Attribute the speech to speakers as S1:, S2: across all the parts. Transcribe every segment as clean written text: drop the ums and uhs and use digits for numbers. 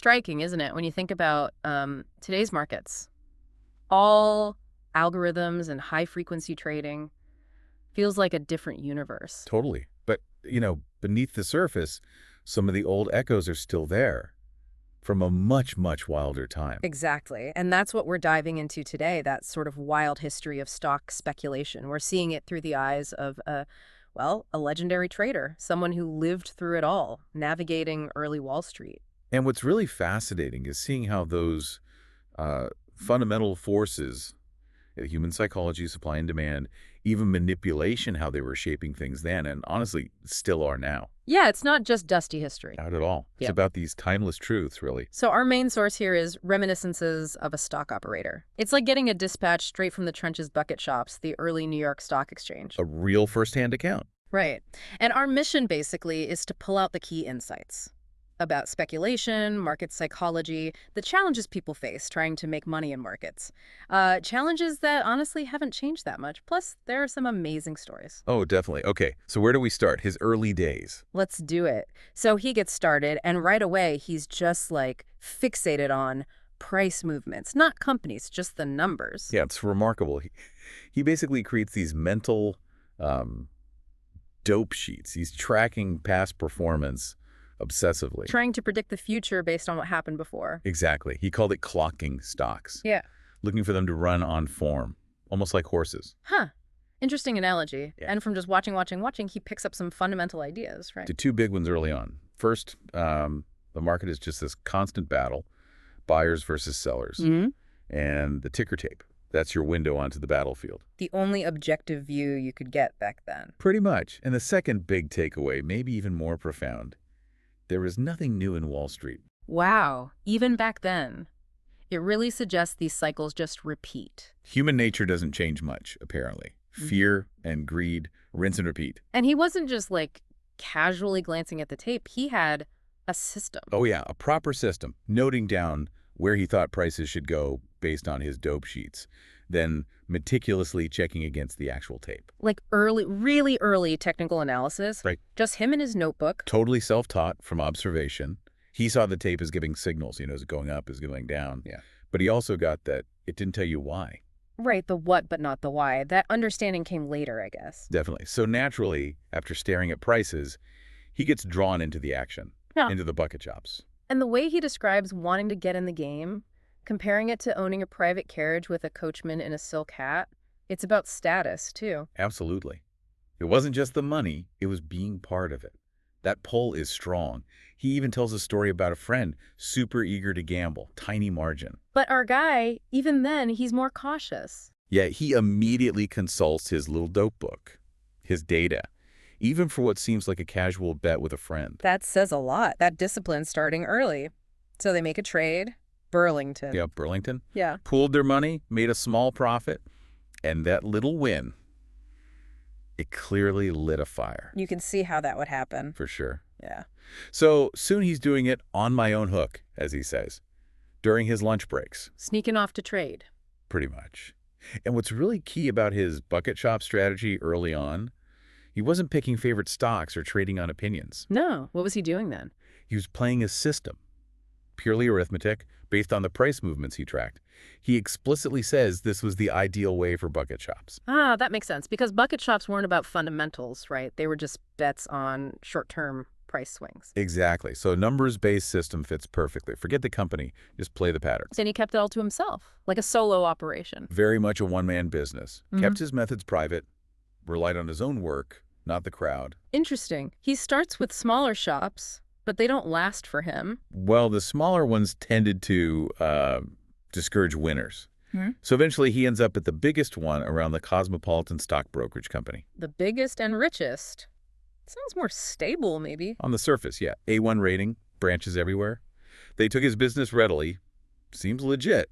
S1: striking, isn't it, when you think about today's markets? All algorithms and high-frequency trading feels like a different universe.
S2: Totally. But, beneath the surface, some of the old echoes are still there from a much, much wilder time.
S1: Exactly. And that's what we're diving into today, that sort of wild history of stock speculation. We're seeing it through the eyes of a legendary trader, someone who lived through it all, navigating early Wall Street.
S2: And what's really fascinating is seeing how those fundamental forces, human psychology, supply and demand, even manipulation, how they were shaping things then, and honestly, still are now.
S1: Yeah, it's not just dusty history.
S2: Not at all. It's
S1: Yep.
S2: about these timeless truths, really.
S1: So our main source here is Reminiscences of a Stock Operator. It's like getting a dispatch straight from the trenches bucket shops, the early New York Stock Exchange.
S2: A real first-hand account.
S1: Right. And our mission, basically, is to pull out the key insights about speculation, market psychology, the challenges people face trying to make money in markets. Challenges that honestly haven't changed that much. Plus, there are some amazing stories.
S2: Oh, definitely. Okay, so where do we start? His early days.
S1: Let's do it. So he gets started, and right away, he's just like fixated on price movements, not companies, just the numbers.
S2: Yeah, it's remarkable. He basically creates these mental dope sheets. He's tracking past performance obsessively.
S1: Trying to predict the future based on what happened before.
S2: Exactly. He called it clocking stocks.
S1: Yeah.
S2: Looking for them to run on form, almost like horses.
S1: Huh. Interesting analogy.
S2: Yeah.
S1: And from just watching, he picks up some fundamental ideas, right?
S2: The two big ones early on. First, the market is just this constant battle, buyers versus sellers. And the ticker tape. That's your window onto the battlefield.
S1: The only objective view you could get back then.
S2: Pretty much. And the second big takeaway, maybe even more profound, there is nothing new in Wall Street.
S1: Wow. Even back then. It really suggests these cycles just repeat.
S2: Human nature doesn't change much, apparently. Fear and greed, rinse and repeat.
S1: And he wasn't just like casually glancing at the tape. He had a system.
S2: Oh yeah, a proper system, noting down where he thought prices should go based on his dope sheets, then meticulously checking against the actual tape.
S1: Like really early technical analysis.
S2: Right.
S1: Just him and his notebook.
S2: Totally self-taught from observation. He saw the tape as giving signals, is it going up, is it going down? Yeah. But he also got that it didn't tell you why.
S1: Right, the what but not the why. That understanding came later, I guess.
S2: Definitely. So naturally, after staring at prices, he gets drawn into the action, into the bucket shops.
S1: And the way he describes wanting to get in the game, comparing it to owning a private carriage with a coachman in a silk hat, it's about status, too.
S2: Absolutely. It wasn't just the money, it was being part of it. That pull is strong. He even tells a story about a friend, super eager to gamble, tiny margin.
S1: But our guy, even then, he's more cautious.
S2: Yet he immediately consults his little dope book, his data, even for what seems like a casual bet with a friend.
S1: That says a lot. That discipline starting early. So they make a trade. Burlington.
S2: Yeah, Burlington.
S1: Yeah.
S2: Pooled their money, made a small profit, and that little win, it clearly lit a fire.
S1: You can see how that would happen.
S2: For sure.
S1: Yeah.
S2: So soon he's doing it on my own hook, as he says, during his lunch breaks.
S1: Sneaking off to trade.
S2: Pretty much. And what's really key about his bucket shop strategy early on, he wasn't picking favorite stocks or trading on opinions.
S1: No. What was he doing then?
S2: He was playing a system, purely arithmetic, based on the price movements he tracked. He explicitly says this was the ideal way for bucket shops.
S1: Ah, that makes sense. Because bucket shops weren't about fundamentals, right? They were just bets on short-term price swings.
S2: Exactly. So a numbers-based system fits perfectly. Forget the company. Just play the patterns.
S1: And he kept it all to himself, like a solo operation.
S2: Very much a one-man business. Kept his methods private, relied on his own work, not the crowd.
S1: Interesting. He starts with smaller shops, but they don't last for him.
S2: Well, the smaller ones tended to discourage winners. So eventually he ends up at the biggest one around the Cosmopolitan Stock Brokerage Company.
S1: The biggest and richest. Sounds more stable, maybe.
S2: On the surface, yeah. A1 rating, branches everywhere. They took his business readily. Seems legit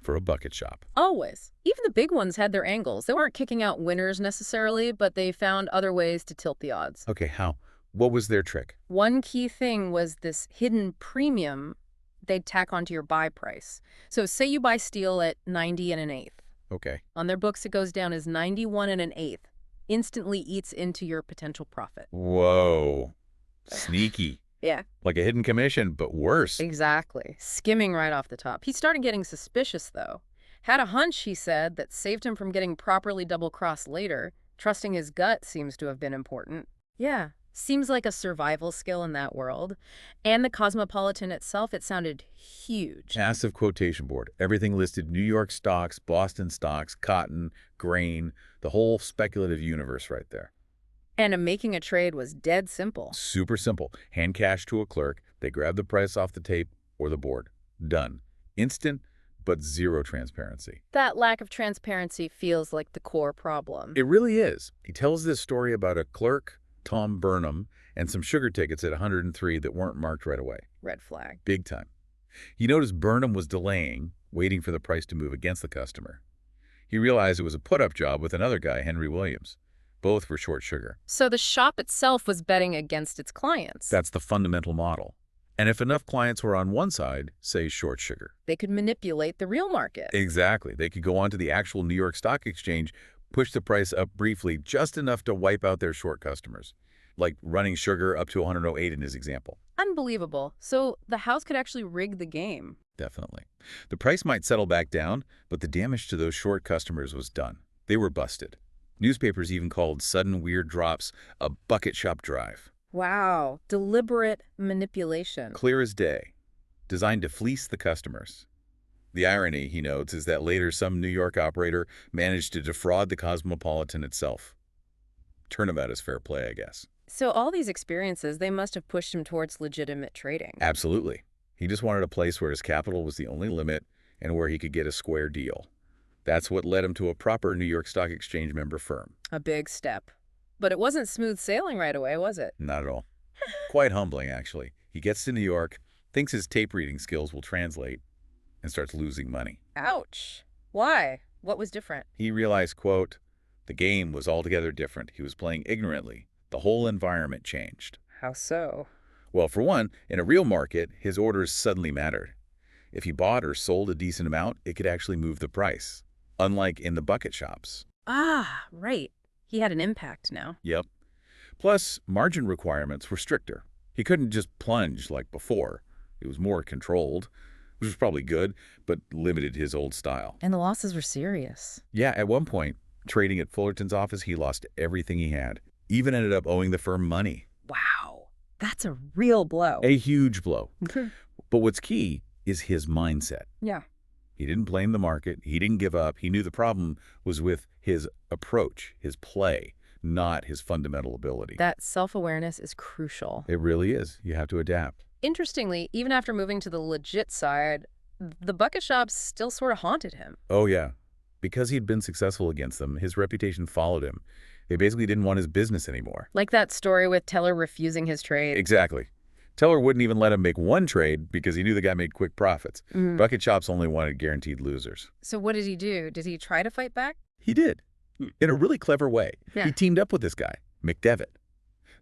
S2: for a bucket shop.
S1: Always. Even the big ones had their angles. They weren't kicking out winners necessarily, but they found other ways to tilt the odds.
S2: Okay, how? What was their trick?
S1: One key thing was this hidden premium they'd tack onto your buy price. So say you buy steel at 90 1/8.
S2: Okay.
S1: On their books, it goes down as 91 1/8. Instantly eats into your potential profit.
S2: Whoa. Sneaky.
S1: Yeah.
S2: Like a hidden commission, but worse.
S1: Exactly. Skimming right off the top. He started getting suspicious, though. Had a hunch, he said, that saved him from getting properly double-crossed later. Trusting his gut seems to have been important. Yeah. Seems like a survival skill in that world. And the Cosmopolitan itself, it sounded huge.
S2: Massive quotation board. Everything listed: New York stocks, Boston stocks, cotton, grain, the whole speculative universe right there.
S1: And making a trade was dead simple.
S2: Super simple. Hand cash to a clerk. They grab the price off the tape or the board. Done. Instant, but zero transparency.
S1: That lack of transparency feels like the core problem.
S2: It really is. He tells this story about a clerk, Tom Burnham, and some sugar tickets at 103 that weren't marked right away.
S1: Red flag.
S2: Big time. He noticed Burnham was delaying, waiting for the price to move against the customer. He realized it was a put-up job with another guy, Henry Williams. Both were short sugar.
S1: So the shop itself was betting against its clients.
S2: That's the fundamental model. And if enough clients were on one side, say short sugar,
S1: They could manipulate the real market.
S2: exactly, they could go onto the actual New York Stock Exchange, push the price up briefly, just enough to wipe out their short customers, like running sugar up to 108 in his example.
S1: Unbelievable. So the house could actually rig the game.
S2: Definitely. The price might settle back down, but the damage to those short customers was done. They were busted. Newspapers even called sudden weird drops a bucket shop drive.
S1: Wow. Deliberate manipulation.
S2: Clear as day, designed to fleece the customers. The irony, he notes, is that later some New York operator managed to defraud the Cosmopolitan itself. Turnabout is fair play, I guess.
S1: So all these experiences, they must have pushed him towards legitimate trading.
S2: Absolutely. He just wanted a place where his capital was the only limit and where he could get a square deal. That's what led him to a proper New York Stock Exchange member firm.
S1: A big step. But it wasn't smooth sailing right away, was it?
S2: Not at all. Quite humbling, actually. He gets to New York, thinks his tape reading skills will translate, and starts losing money.
S1: Ouch. Why? What was different?
S2: He realized, quote, the game was altogether different. He was playing ignorantly. The whole environment changed.
S1: How so?
S2: Well, for one, in a real market, his orders suddenly mattered. If he bought or sold a decent amount, it could actually move the price, unlike in the bucket shops.
S1: Ah, right. He had an impact now.
S2: Yep. Plus, margin requirements were stricter. He couldn't just plunge like before. It was more controlled, which was probably good, but limited his old style.
S1: And the losses were serious.
S2: Yeah, at one point, trading at Fullerton's office, he lost everything he had. Even ended up owing the firm money.
S1: Wow. That's a real blow.
S2: A huge blow. But what's key is his mindset.
S1: Yeah.
S2: He didn't blame the market. He didn't give up. He knew the problem was with his approach, his play, not his fundamental ability.
S1: That self-awareness is crucial.
S2: It really is. You have to adapt.
S1: Interestingly, even after moving to the legit side, the bucket shops still sort of haunted him.
S2: Oh, yeah. Because he'd been successful against them, his reputation followed him. They basically didn't want his business anymore.
S1: Like that story with Teller refusing his trade.
S2: Exactly. Teller wouldn't even let him make one trade because he knew the guy made quick profits. Bucket shops only wanted guaranteed losers.
S1: So what did he do? Did he try to fight back?
S2: He did, in a really clever way.
S1: Yeah.
S2: He teamed up with this guy, McDevitt.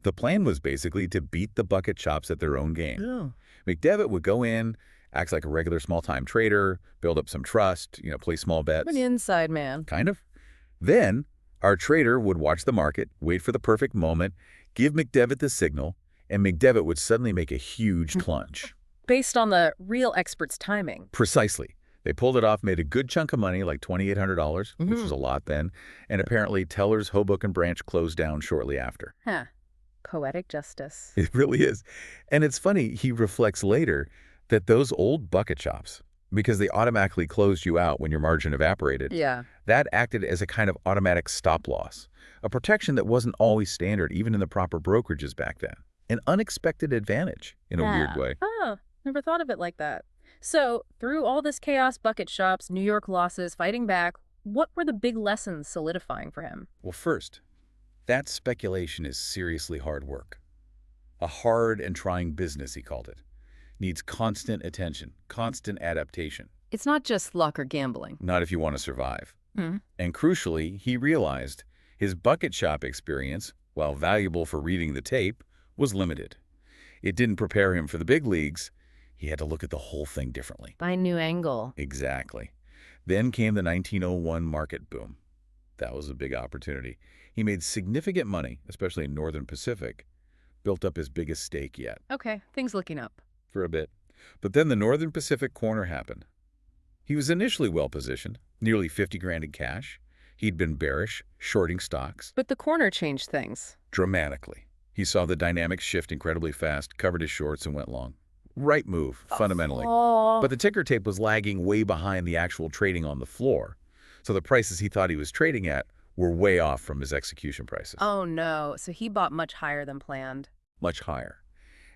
S2: The plan was basically to beat the bucket shops at their own game.
S1: Oh.
S2: McDevitt would go in, act like a regular small-time trader, build up some trust, play small bets.
S1: An inside man.
S2: Kind of. Then, our trader would watch the market, wait for the perfect moment, give McDevitt the signal, and McDevitt would suddenly make a huge plunge.
S1: Based on the real expert's timing.
S2: Precisely. They pulled it off, made a good chunk of money, like $2,800, which was a lot then, and apparently Teller's Hoboken branch closed down shortly after.
S1: Huh. Poetic justice.
S2: It really is. And it's funny, he reflects later that those old bucket shops, because they automatically closed you out when your margin evaporated,
S1: Yeah.
S2: that acted as a kind of automatic stop loss, a protection that wasn't always standard even in the proper brokerages back then. An unexpected advantage in a weird way.
S1: Oh, never thought of it like that. So, through all this chaos, bucket shops, New York losses, fighting back, what were the big lessons solidifying for him?
S2: Well, first, that speculation is seriously hard work. A hard and trying business, he called it. Needs constant attention, constant adaptation.
S1: It's not just luck or gambling.
S2: Not if you want to survive.
S1: Hmm.
S2: And crucially, he realized his bucket shop experience, while valuable for reading the tape, was limited. It didn't prepare him for the big leagues. He had to look at the whole thing differently.
S1: By new angle.
S2: Exactly. Then came the 1901 market boom. That was a big opportunity. He made significant money, especially in Northern Pacific, Built up his biggest stake yet,
S1: Okay, things looking up.
S2: for a bit. But then the Northern Pacific corner happened. He was initially well-positioned, nearly 50 grand in cash. He'd been bearish, shorting stocks,
S1: But the corner changed things.
S2: dramatically. He saw the dynamics shift incredibly fast, covered his shorts, and went long. Right move, fundamentally.
S1: Oh.
S2: But the ticker tape was lagging way behind the actual trading on the floor. So the prices he thought he was trading at were way off from his execution prices.
S1: Oh no, so he bought much higher than planned.
S2: Much higher.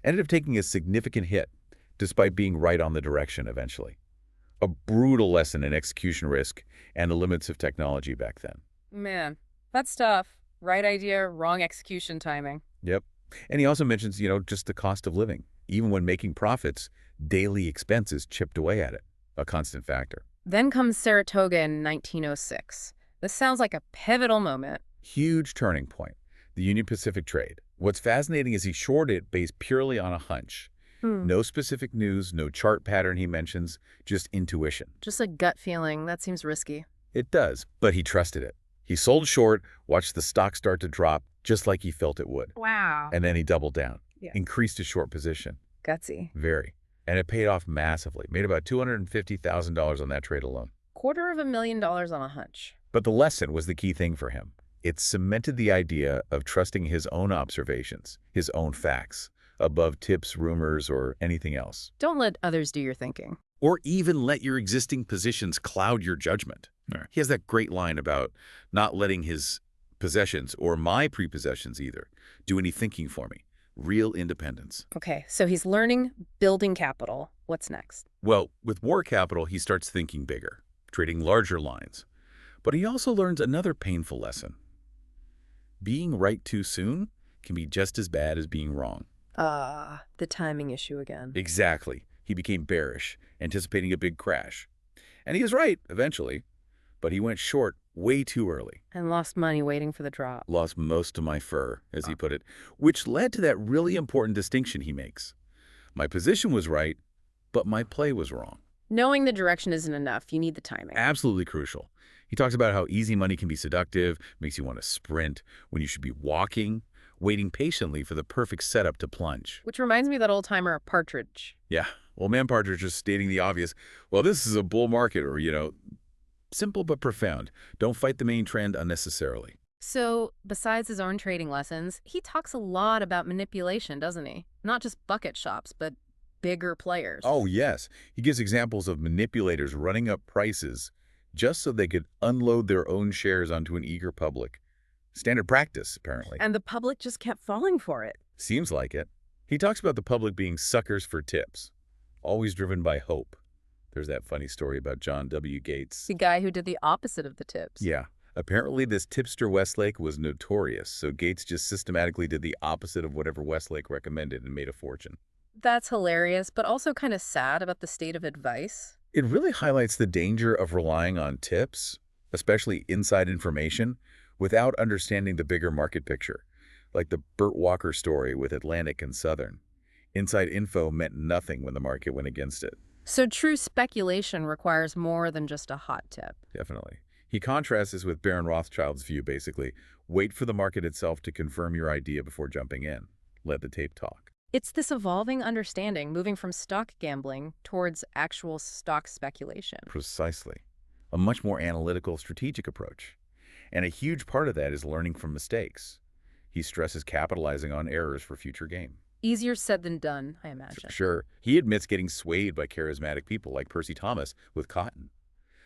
S2: Ended up taking a significant hit, despite being right on the direction eventually. A brutal lesson in execution risk and the limits of technology back then.
S1: Man, that's tough. Right idea, wrong execution timing.
S2: Yep. And he also mentions, just the cost of living. Even when making profits, daily expenses chipped away at it, a constant factor.
S1: Then comes Saratoga in 1906. This sounds like a pivotal moment.
S2: Huge turning point. The Union Pacific trade. What's fascinating is he shorted it based purely on a hunch. No specific news, no chart pattern he mentions, just intuition.
S1: Just a gut feeling. That seems risky.
S2: It does, but he trusted it. He sold short, watched the stock start to drop, just like he felt it would.
S1: Wow.
S2: And then he doubled down,
S1: Yeah.
S2: increased his short position.
S1: Gutsy.
S2: Very. And it paid off massively. Made about $250,000 on that trade alone.
S1: $250,000 on a hunch.
S2: But the lesson was the key thing for him. It cemented the idea of trusting his own observations, his own facts, above tips, rumors, or anything else.
S1: Don't let others do your thinking.
S2: Or even let your existing positions cloud your judgment.
S3: Right.
S2: He has that great line about not letting his possessions, or my prepossessions either, do any thinking for me. Real independence.
S1: Okay, so he's learning, building capital. What's next?
S2: Well, with more capital, he starts thinking bigger, trading larger lines. But he also learns another painful lesson. Being right too soon can be just as bad as being wrong.
S1: The timing issue again.
S2: Exactly. He became bearish, anticipating a big crash. And he was right, eventually. But he went short way too early.
S1: And lost money waiting for the drop.
S2: Lost most of my fur, as he put it, which led to that really important distinction he makes. My position was right, but my play was wrong.
S1: Knowing the direction isn't enough. You need the timing.
S2: Absolutely crucial. He talks about how easy money can be seductive, makes you want to sprint, when you should be walking, waiting patiently for the perfect setup to plunge.
S1: Which reminds me of that old-timer Partridge.
S2: Yeah, well, man Partridge just stating the obvious. Well, this is a bull market, or, simple but profound. Don't fight the main trend unnecessarily.
S1: So, besides his own trading lessons, he talks a lot about manipulation, doesn't he? Not just bucket shops, but bigger players.
S2: Oh, yes. He gives examples of manipulators running up prices just so they could unload their own shares onto an eager public. Standard practice, apparently.
S1: And the public just kept falling for it.
S2: Seems like it. He talks about the public being suckers for tips, always driven by hope. There's that funny story about John W. Gates.
S1: The guy who did the opposite of the tips.
S2: Yeah. Apparently, this tipster Westlake was notorious, so Gates just systematically did the opposite of whatever Westlake recommended and made a fortune.
S1: That's hilarious, but also kind of sad about the state of advice.
S2: It really highlights the danger of relying on tips, especially inside information, without understanding the bigger market picture, like the Burt Walker story with Atlantic and Southern. Inside info meant nothing when the market went against it.
S1: So true speculation requires more than just a hot tip.
S2: Definitely. He contrasts this with Baron Rothschild's view, basically. Wait for the market itself to confirm your idea before jumping in. Let the tape talk.
S1: It's this evolving understanding, moving from stock gambling towards actual stock speculation.
S2: Precisely. A much more analytical, strategic approach. And a huge part of that is learning from mistakes. He stresses capitalizing on errors for future gain.
S1: Easier said than done, I imagine.
S2: Sure. He admits getting swayed by charismatic people like Percy Thomas with cotton.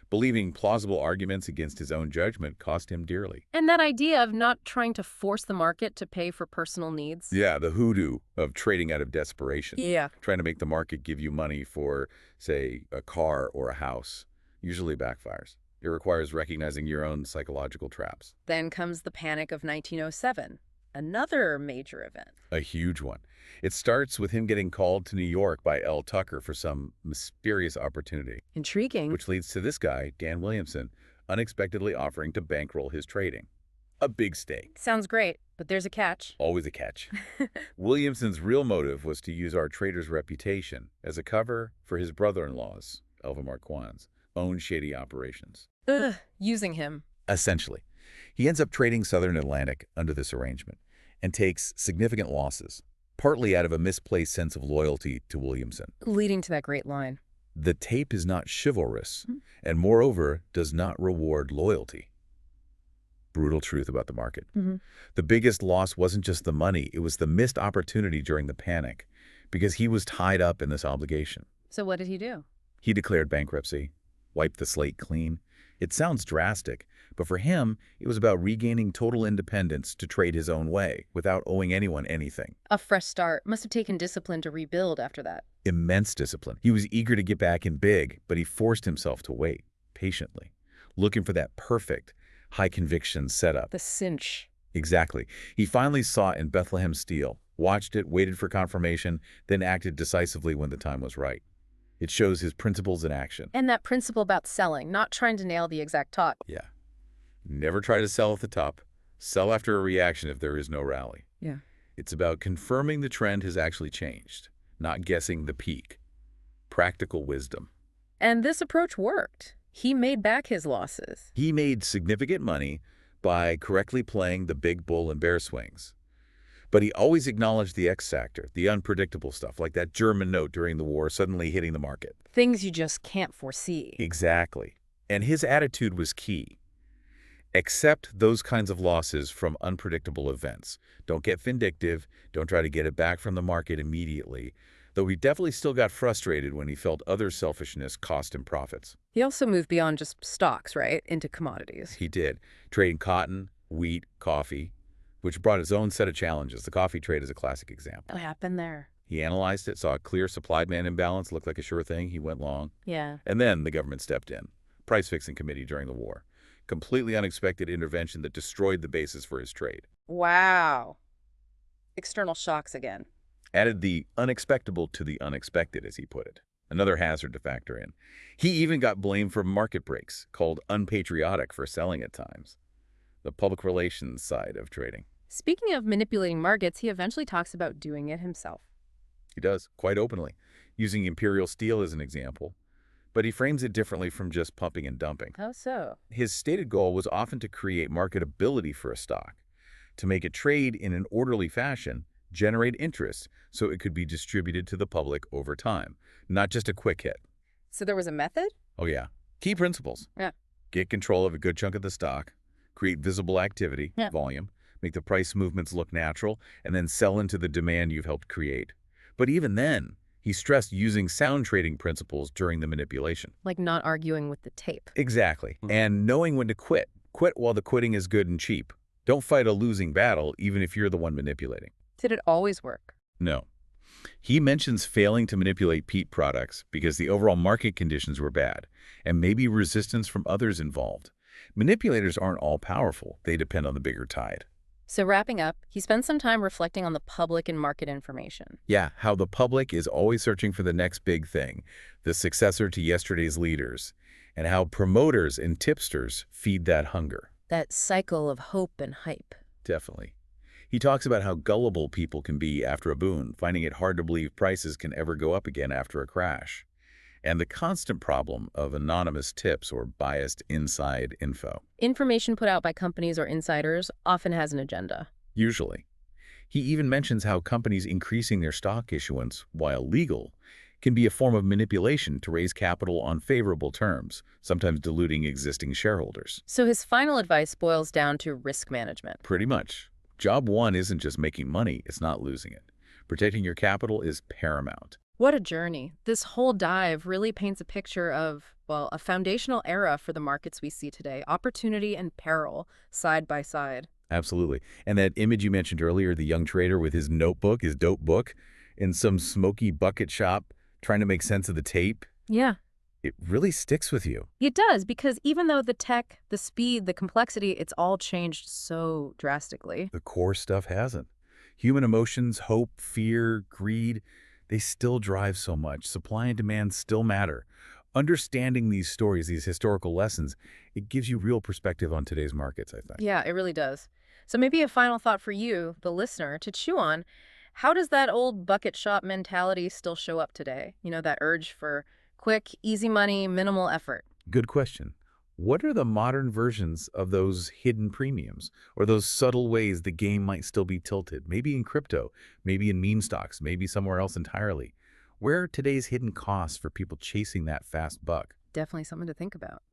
S2: Believing plausible arguments against his own judgment cost him dearly.
S1: And that idea of not trying to force the market to pay for personal needs.
S2: Yeah, the hoodoo of trading out of desperation.
S1: Yeah.
S2: Trying to make the market give you money for, say, a car or a house usually backfires. It requires recognizing your own psychological traps.
S1: Then comes the Panic of 1907, another major event.
S2: A huge one. It starts with him getting called to New York by L. Tucker for some mysterious opportunity,
S1: Intriguing.
S2: which leads to this guy, Dan Williamson, unexpectedly offering to bankroll his trading. A big stake.
S1: Sounds great, but there's a catch.
S2: Always a catch. Williamson's real motive was to use our trader's reputation as a cover for his brother-in-law's, Elva Marquand's, own shady operations.
S1: Ugh, using him.
S2: Essentially, he ends up trading Southern Atlantic under this arrangement and takes significant losses. partly out of a misplaced sense of loyalty to Williamson.
S1: Leading to that great line.
S2: The tape is not chivalrous,
S1: Mhm.
S2: and moreover, does not reward loyalty. Brutal truth about the market.
S1: Mhm.
S2: The biggest loss wasn't just the money, it was the missed opportunity during the panic, because he was tied up in this obligation.
S1: So what did he do?
S2: He declared bankruptcy, wiped the slate clean. It sounds drastic, but for him, it was about regaining total independence to trade his own way without owing anyone anything.
S1: A fresh start. Must have taken discipline to rebuild after that.
S2: Immense discipline. He was eager to get back in big, but he forced himself to wait, patiently, looking for that perfect, high-conviction setup.
S1: The cinch.
S2: Exactly. He finally saw it in Bethlehem Steel, watched it, waited for confirmation, then acted decisively when the time was right. It shows his principles in action.
S1: And that principle about selling, not trying to nail the exact talk.
S2: Yeah. Never try to sell at the top. Sell after a reaction if there is no rally.
S1: Yeah.
S2: It's about confirming the trend has actually changed, not guessing the peak. Practical wisdom.
S1: And this approach worked. He made back his losses.
S2: He made significant money by correctly playing the big bull and bear swings. But he always acknowledged the X factor, the unpredictable stuff, like that German note during the war suddenly hitting the market.
S1: Things you just can't foresee.
S2: Exactly. And his attitude was key. Accept those kinds of losses from unpredictable events. Don't get vindictive. Don't try to get it back from the market immediately. Though he definitely still got frustrated when he felt other selfishness cost him profits.
S1: He also moved beyond just stocks, right, into commodities.
S2: He did. Trading cotton, wheat, coffee, which brought its own set of challenges. The coffee trade is a classic example.
S1: What happened there?
S2: He analyzed it, saw a clear supply-demand imbalance, looked like a sure thing. He went long.
S1: Yeah.
S2: And then the government stepped in. Price-fixing committee during the war. Completely unexpected intervention that destroyed the basis for his trade.
S1: Wow. External shocks again.
S2: Added the unexpectable to the unexpected, as he put it. Another hazard to factor in. He even got blamed for market breaks, called unpatriotic for selling at times. The public relations side of trading.
S1: Speaking of manipulating markets, he eventually talks about doing it himself.
S2: He does, quite openly, using imperial steel as an example. But he frames it differently from just pumping and dumping.
S1: How so?
S2: His stated goal was often to create marketability for a stock, to make it trade in an orderly fashion, generate interest so it could be distributed to the public over time, not just a quick hit.
S1: So there was a method?
S2: Oh yeah. Key principles.
S1: Yeah.
S2: Get control of a good chunk of the stock, create visible activity,
S1: Yeah.
S2: volume, make the price movements look natural, and then sell into the demand you've helped create. But even then, he stressed using sound trading principles during the manipulation.
S1: Like not arguing with the tape.
S2: Exactly. And knowing when to quit. Quit while the quitting is good and cheap. Don't fight a losing battle, even if you're the one manipulating.
S1: Did it always work?
S2: No. He mentions failing to manipulate peat products because the overall market conditions were bad, and maybe resistance from others involved. Manipulators aren't all powerful. They depend on the bigger tide.
S1: So wrapping up, he spent some time reflecting on the public and market information.
S2: Yeah, how the public is always searching for the next big thing, the successor to yesterday's leaders, and how promoters and tipsters feed that hunger.
S1: That cycle of hope and hype.
S2: Definitely. He talks about how gullible people can be after a boon, finding it hard to believe prices can ever go up again after a crash, and the constant problem of anonymous tips or biased inside info.
S1: Information put out by companies or insiders often has an agenda.
S2: Usually. He even mentions how companies increasing their stock issuance, while legal, can be a form of manipulation to raise capital on favorable terms, sometimes diluting existing shareholders.
S1: So his final advice boils down to risk management.
S2: Pretty much. Job one isn't just making money, it's not losing it. Protecting your capital is paramount.
S1: What a journey. This whole dive really paints a picture of, well, a foundational era for the markets we see today. Opportunity and peril, side by side.
S2: Absolutely. And that image you mentioned earlier, the young trader with his notebook, his dope book, in some smoky bucket shop, trying to make sense of the tape,
S1: Yeah.
S2: it really sticks with you.
S1: It does, because even though the tech, the speed, the complexity, it's all changed so drastically.
S2: The core stuff hasn't. Human emotions, hope, fear, greed, they still drive so much. Supply and demand still matter. Understanding these stories, these historical lessons, it gives you real perspective on today's markets, I think.
S1: Yeah, it really does. So maybe a final thought for you, the listener, to chew on. How does that old bucket shop mentality still show up today? You know, that urge for quick, easy money, minimal effort.
S2: Good question. What are the modern versions of those hidden premiums or those subtle ways the game might still be tilted? Maybe in crypto, maybe in meme stocks, maybe somewhere else entirely. Where are today's hidden costs for people chasing that fast buck?
S1: Definitely something to think about.